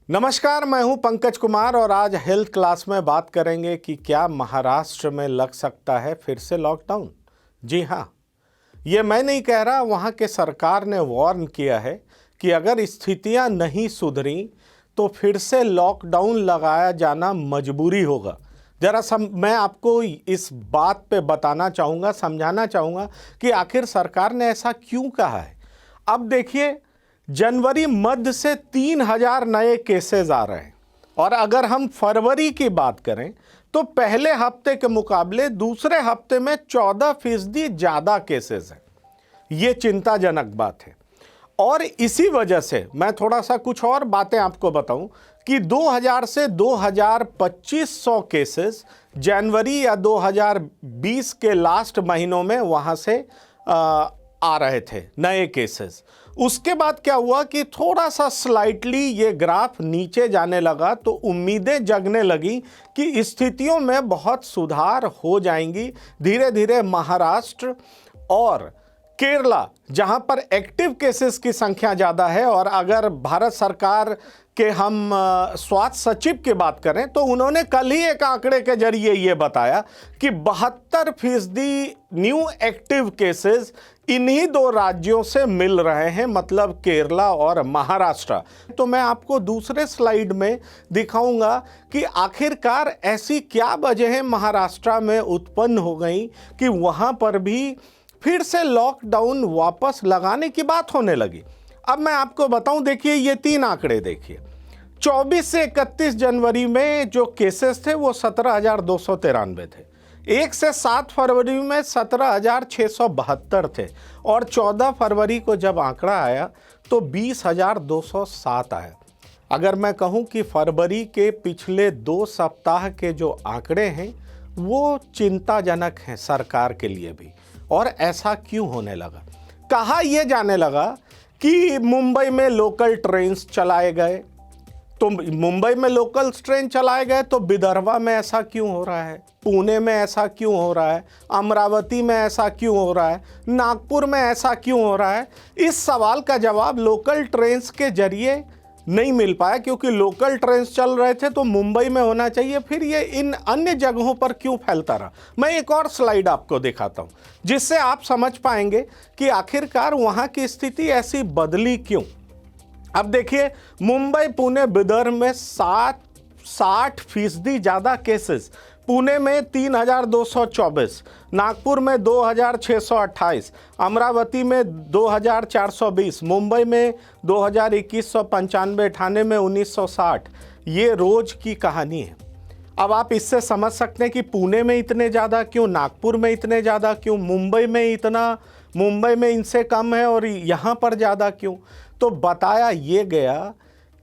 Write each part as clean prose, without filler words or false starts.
नमस्कार, मैं हूं पंकज कुमार और आज हेल्थ क्लास में बात करेंगे कि क्या महाराष्ट्र में लग सकता है फिर से लॉकडाउन। जी हां, ये मैं नहीं कह रहा, वहां के सरकार ने वार्न किया है कि अगर स्थितियां नहीं सुधरी तो फिर से लॉकडाउन लगाया जाना मजबूरी होगा। मैं आपको इस बात पे बताना चाहूँगा, समझाना चाहूँगा कि आखिर सरकार ने ऐसा क्यों कहा है। अब देखिए, जनवरी मध्य से 3000 नए केसेस आ रहे हैं और अगर हम फरवरी की बात करें तो पहले हफ्ते के मुकाबले दूसरे हफ्ते में 14% ज़्यादा केसेस हैं। ये चिंताजनक बात है और इसी वजह से मैं थोड़ा सा कुछ और बातें आपको बताऊं कि 2000 से 2200 केसेस जनवरी या 2020 के लास्ट महीनों में वहाँ से आ रहे थे नए केसेस। उसके बाद क्या हुआ कि थोड़ा सा स्लाइटली ये ग्राफ नीचे जाने लगा तो उम्मीदें जगने लगी कि स्थितियों में बहुत सुधार हो जाएंगी। धीरे धीरे महाराष्ट्र और केरला, जहां पर एक्टिव केसेस की संख्या ज़्यादा है, और अगर भारत सरकार के हम स्वास्थ्य सचिव की बात करें तो उन्होंने कल ही एक आंकड़े के जरिए ये बताया कि 72% न्यू एक्टिव केसेस इन्हीं दो राज्यों से मिल रहे हैं, मतलब केरला और महाराष्ट्र। तो मैं आपको दूसरे स्लाइड में दिखाऊंगा कि आखिरकार ऐसी क्या वजहें महाराष्ट्र में उत्पन्न हो गई कि वहां पर भी फिर से लॉकडाउन वापस लगाने की बात होने लगी। अब मैं आपको बताऊं, देखिए ये 3 आंकड़े देखिए। 24 से 31 जनवरी में जो केसेस थे वो 17,293 थे। 1 से 7 फरवरी में 17,672 थे और 14 फरवरी को जब आंकड़ा आया तो 20,207 आया। अगर मैं कहूं कि फरवरी के पिछले 2 सप्ताह के जो आंकड़े हैं वो चिंताजनक हैं सरकार के लिए भी। और ऐसा क्यों होने लगा? कहा यह जाने लगा कि मुंबई में लोकल ट्रेन्स चलाए गए, तो मुंबई में लोकल ट्रेन चलाए गए तो विदर्भा में ऐसा क्यों हो रहा है, पुणे में ऐसा क्यों हो रहा है, अमरावती में ऐसा क्यों हो रहा है, नागपुर में ऐसा क्यों हो रहा है। इस सवाल का जवाब लोकल ट्रेन्स के जरिए नहीं मिल पाया, क्योंकि लोकल ट्रेन्स चल रहे थे तो मुंबई में होना चाहिए, फिर ये इन अन्य जगहों पर क्यों फैलता रहा। मैं एक और स्लाइड आपको दिखाता हूं जिससे आप समझ पाएंगे कि आखिरकार वहां की स्थिति ऐसी बदली क्यों। अब देखिए, मुंबई, पुणे, विदर्भ में 60% ज़्यादा केसेस, पुणे में 3,224, नागपुर में 2,628, अमरावती में 2,420, मुंबई में 2,2195, ठाणे में 1,960। ये रोज की कहानी है। अब आप इससे समझ सकते हैं कि पुणे में इतने ज़्यादा क्यों, नागपुर में इतने ज़्यादा क्यों, मुंबई में इनसे कम है और यहाँ पर ज़्यादा क्यों। तो बताया ये गया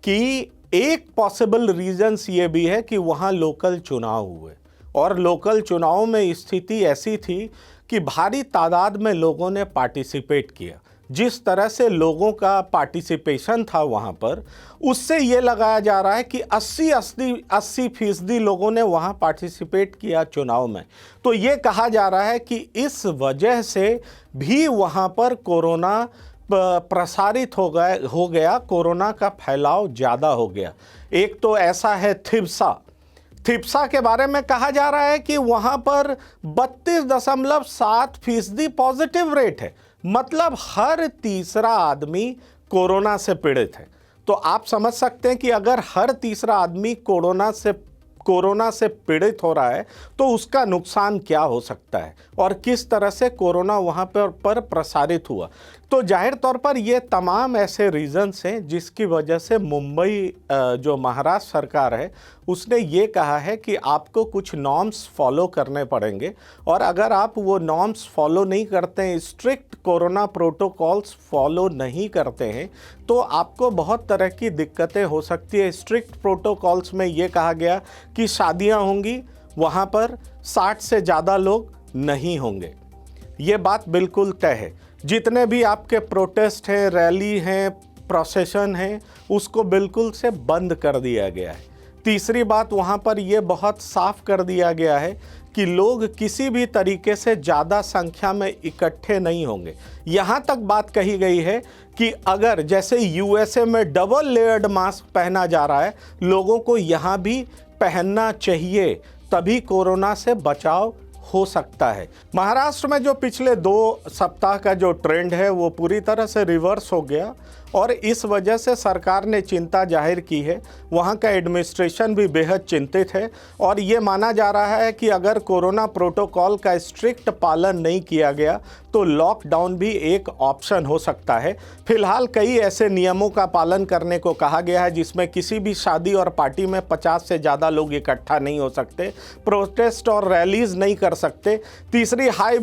कि एक पॉसिबल रीजंस ये भी है कि वहाँ लोकल चुनाव हुए और लोकल चुनाव में स्थिति ऐसी थी कि भारी तादाद में लोगों ने पार्टिसिपेट किया। जिस तरह से लोगों का पार्टिसिपेशन था वहाँ पर, उससे ये लगाया जा रहा है कि 80% लोगों ने वहाँ पार्टिसिपेट किया चुनाव में। तो ये कहा जा रहा है कि इस वजह से भी वहाँ पर कोरोना प्रसारित हो गया, कोरोना का फैलाव ज़्यादा हो गया। एक तो ऐसा है थिप्सा के बारे में कहा जा रहा है कि वहाँ पर 32.7% पॉजिटिव रेट है, मतलब हर तीसरा आदमी कोरोना से पीड़ित है। तो आप समझ सकते हैं कि अगर हर तीसरा आदमी कोरोना से पीड़ित हो रहा है तो उसका नुकसान क्या हो सकता है और किस तरह से कोरोना वहाँ पर प्रसारित हुआ। तो जाहिर तौर पर ये तमाम ऐसे रीजंस हैं जिसकी वजह से मुंबई जो महाराष्ट्र सरकार है उसने ये कहा है कि आपको कुछ नॉर्म्स फॉलो करने पड़ेंगे, और अगर आप वो नॉर्म्स फॉलो नहीं करते हैं, स्ट्रिक्ट कोरोना प्रोटोकॉल्स फॉलो नहीं करते हैं, तो आपको बहुत तरह की दिक्कतें हो सकती है। स्ट्रिक्ट प्रोटोकॉल्स में ये कहा गया कि शादियां होंगी, वहाँ पर 60 से ज़्यादा लोग नहीं होंगे। ये बात बिल्कुल तय है। जितने भी आपके प्रोटेस्ट हैं, रैली हैं, प्रोसेशन हैं, उसको बिल्कुल से बंद कर दिया गया है। तीसरी बात, वहाँ पर यह बहुत साफ कर दिया गया है कि लोग किसी भी तरीके से ज़्यादा संख्या में इकट्ठे नहीं होंगे। यहाँ तक बात कही गई है कि अगर जैसे यूएसए में डबल लेयर्ड मास्क पहना जा रहा है, लोगों को यहाँ भी पहनना चाहिए, तभी कोरोना से बचाव हो सकता है। महाराष्ट्र में जो पिछले 2 सप्ताह का जो ट्रेंड है वो पूरी तरह से रिवर्स हो गया और इस वजह से सरकार ने चिंता जाहिर की है। वहाँ का एडमिनिस्ट्रेशन भी बेहद चिंतित है और ये माना जा रहा है कि अगर कोरोना प्रोटोकॉल का स्ट्रिक्ट पालन नहीं किया गया तो लॉकडाउन भी एक ऑप्शन हो सकता है। फिलहाल कई ऐसे नियमों का पालन करने को कहा गया है जिसमें किसी भी शादी और पार्टी में 50 से ज़्यादा लोग इकट्ठा नहीं हो सकते, प्रोटेस्ट और रैलीज नहीं कर सकते। तीसरी, हाई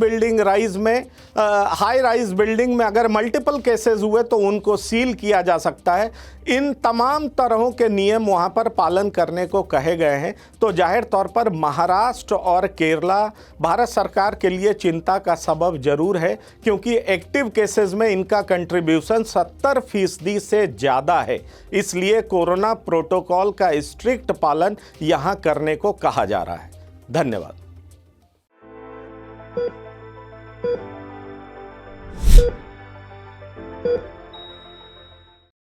राइज बिल्डिंग में अगर मल्टीपल केसेस हुए तो उनको सील किया जा सकता है। इन तमाम तरहों के नियम वहां पर पालन करने को कहे गए हैं। तो जाहिर तौर पर महाराष्ट्र और केरला भारत सरकार के लिए चिंता का सबब जरूर है, क्योंकि एक्टिव केसेस में इनका कंट्रीब्यूशन 70% से ज़्यादा है। इसलिए कोरोना प्रोटोकॉल का स्ट्रिक्ट पालन यहां करने को कहा जा रहा है। धन्यवाद।